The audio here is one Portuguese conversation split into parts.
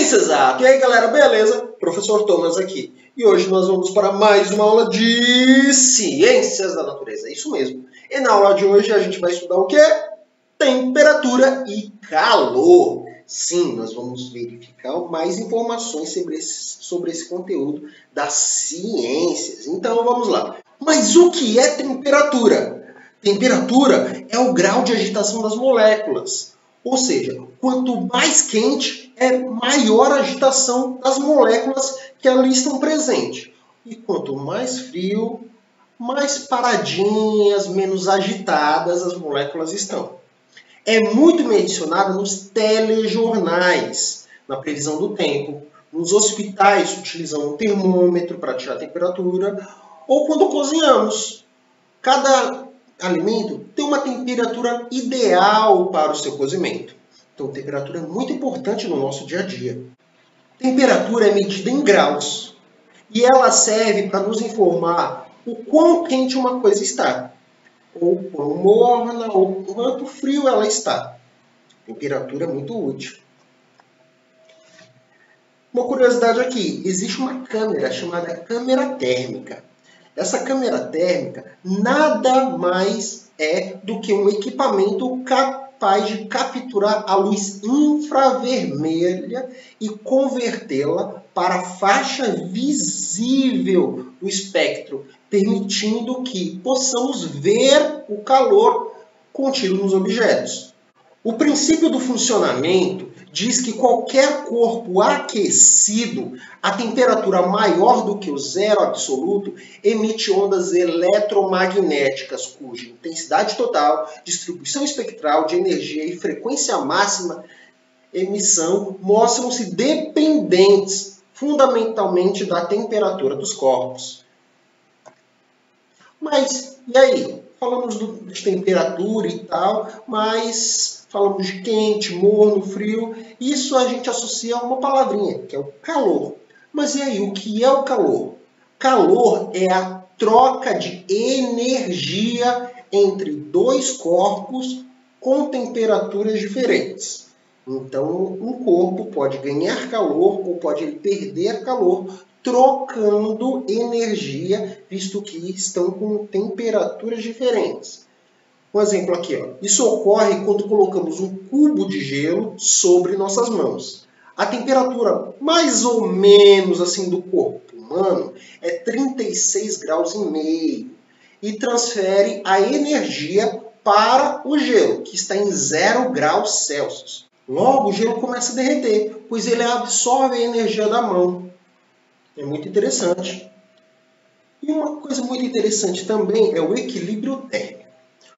Ciência Exata! E aí galera, beleza? Professor Thomas aqui. E hoje nós vamos para mais uma aula de Ciências da Natureza. É isso mesmo. E na aula de hoje a gente vai estudar o quê? Temperatura e calor. Sim, nós vamos verificar mais informações sobre esse conteúdo das ciências. Então vamos lá. Mas o que é temperatura? Temperatura é o grau de agitação das moléculas. Ou seja, quanto mais quente, é maior a agitação das moléculas que ali estão presentes. E quanto mais frio, mais paradinhas, menos agitadas as moléculas estão. É muito mencionada nos telejornais, na previsão do tempo, nos hospitais utilizam um termômetro para tirar a temperatura, ou quando cozinhamos. Cada alimento tem uma temperatura ideal para o seu cozimento. Então, temperatura é muito importante no nosso dia a dia. Temperatura é medida em graus e ela serve para nos informar o quão quente uma coisa está, ou quão morna, ou quanto frio ela está. Temperatura é muito útil. Uma curiosidade aqui, existe uma câmera chamada câmera térmica. Essa câmera térmica nada mais é do que um equipamento capaz de capturar a luz infravermelha e convertê-la para a faixa visível do espectro, permitindo que possamos ver o calor contido nos objetos. O princípio do funcionamento diz que qualquer corpo aquecido a temperatura maior do que o zero absoluto emite ondas eletromagnéticas cuja intensidade total, distribuição espectral de energia e frequência máxima emissão mostram-se dependentes fundamentalmente da temperatura dos corpos. Mas, e aí? Falamos de temperatura e tal, mas falamos de quente, morno, frio. Isso a gente associa a uma palavrinha, que é o calor. Mas e aí, o que é o calor? Calor é a troca de energia entre dois corpos com temperaturas diferentes. Então, um corpo pode ganhar calor ou pode perder calor trocando energia, visto que estão com temperaturas diferentes. Um exemplo aqui, ó. Isso ocorre quando colocamos um cubo de gelo sobre nossas mãos. A temperatura mais ou menos assim do corpo humano é 36 graus e meio e transfere a energia para o gelo, que está em 0 graus Celsius. Logo, o gelo começa a derreter, pois ele absorve a energia da mão. É muito interessante. E uma coisa muito interessante também é o equilíbrio térmico.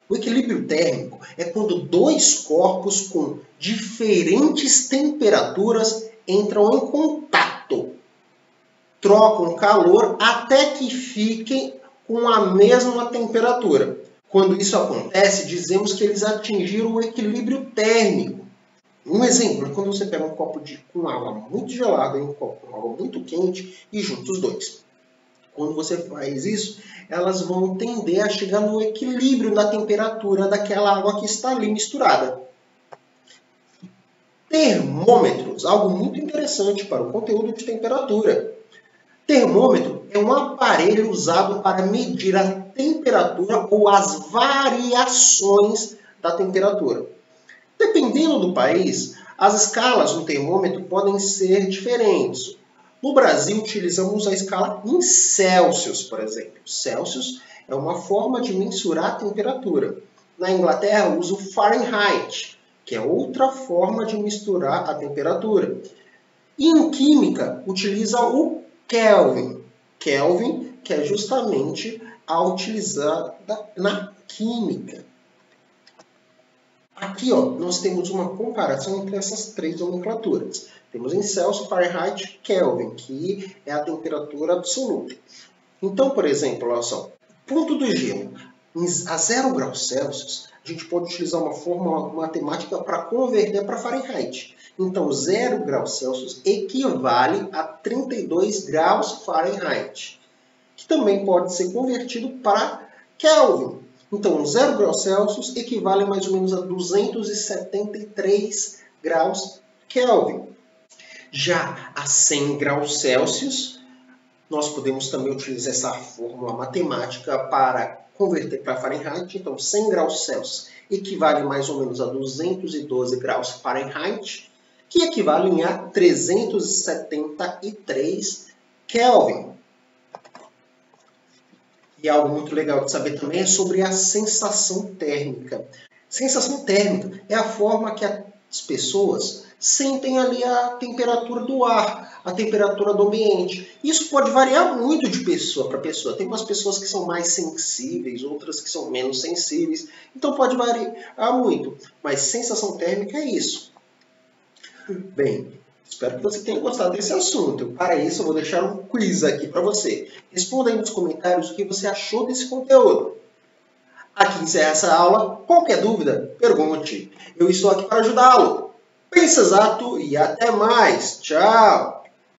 O equilíbrio térmico é quando dois corpos com diferentes temperaturas entram em contato, trocam calor até que fiquem com a mesma temperatura. Quando isso acontece, dizemos que eles atingiram o equilíbrio térmico. Um exemplo é quando você pega um copo com água muito gelada e um copo com água muito quente e junta os dois. Quando você faz isso, elas vão tender a chegar no equilíbrio da temperatura daquela água que está ali misturada. Termômetros, algo muito interessante para o conteúdo de temperatura. Termômetro é um aparelho usado para medir a temperatura ou as variações da temperatura. Dependendo do país, as escalas no termômetro podem ser diferentes. No Brasil, utilizamos a escala em Celsius, por exemplo. Celsius é uma forma de mensurar a temperatura. Na Inglaterra, usa o Fahrenheit, que é outra forma de mensurar a temperatura. E em química, utiliza o Kelvin. Kelvin, que é justamente a utilizada na química. Aqui, ó, nós temos uma comparação entre essas três nomenclaturas. Temos em Celsius, Fahrenheit, Kelvin, que é a temperatura absoluta. Então, por exemplo, olha só, ponto do gelo. A 0 graus Celsius, a gente pode utilizar uma fórmula matemática para converter para Fahrenheit. Então, 0 graus Celsius equivale a 32 graus Fahrenheit, que também pode ser convertido para Kelvin. Então, 0 graus Celsius equivale mais ou menos a 273 graus Kelvin. Já a 100 graus Celsius, nós podemos também utilizar essa fórmula matemática para converter para Fahrenheit. Então, 100 graus Celsius equivale mais ou menos a 212 graus Fahrenheit, que equivalem a 373 Kelvin. E algo muito legal de saber também é sobre a sensação térmica. Sensação térmica é a forma que as pessoas sentem ali a temperatura do ar, a temperatura do ambiente. Isso pode variar muito de pessoa para pessoa. Tem umas pessoas que são mais sensíveis, outras que são menos sensíveis. Então pode variar muito. Mas sensação térmica é isso. Bem, espero que você tenha gostado desse assunto. Para isso, eu vou deixar um quiz aqui para você. Responda aí nos comentários o que você achou desse conteúdo. Aqui encerra essa aula. Qualquer dúvida, pergunte. Eu estou aqui para ajudá-lo. Pense exato e até mais. Tchau!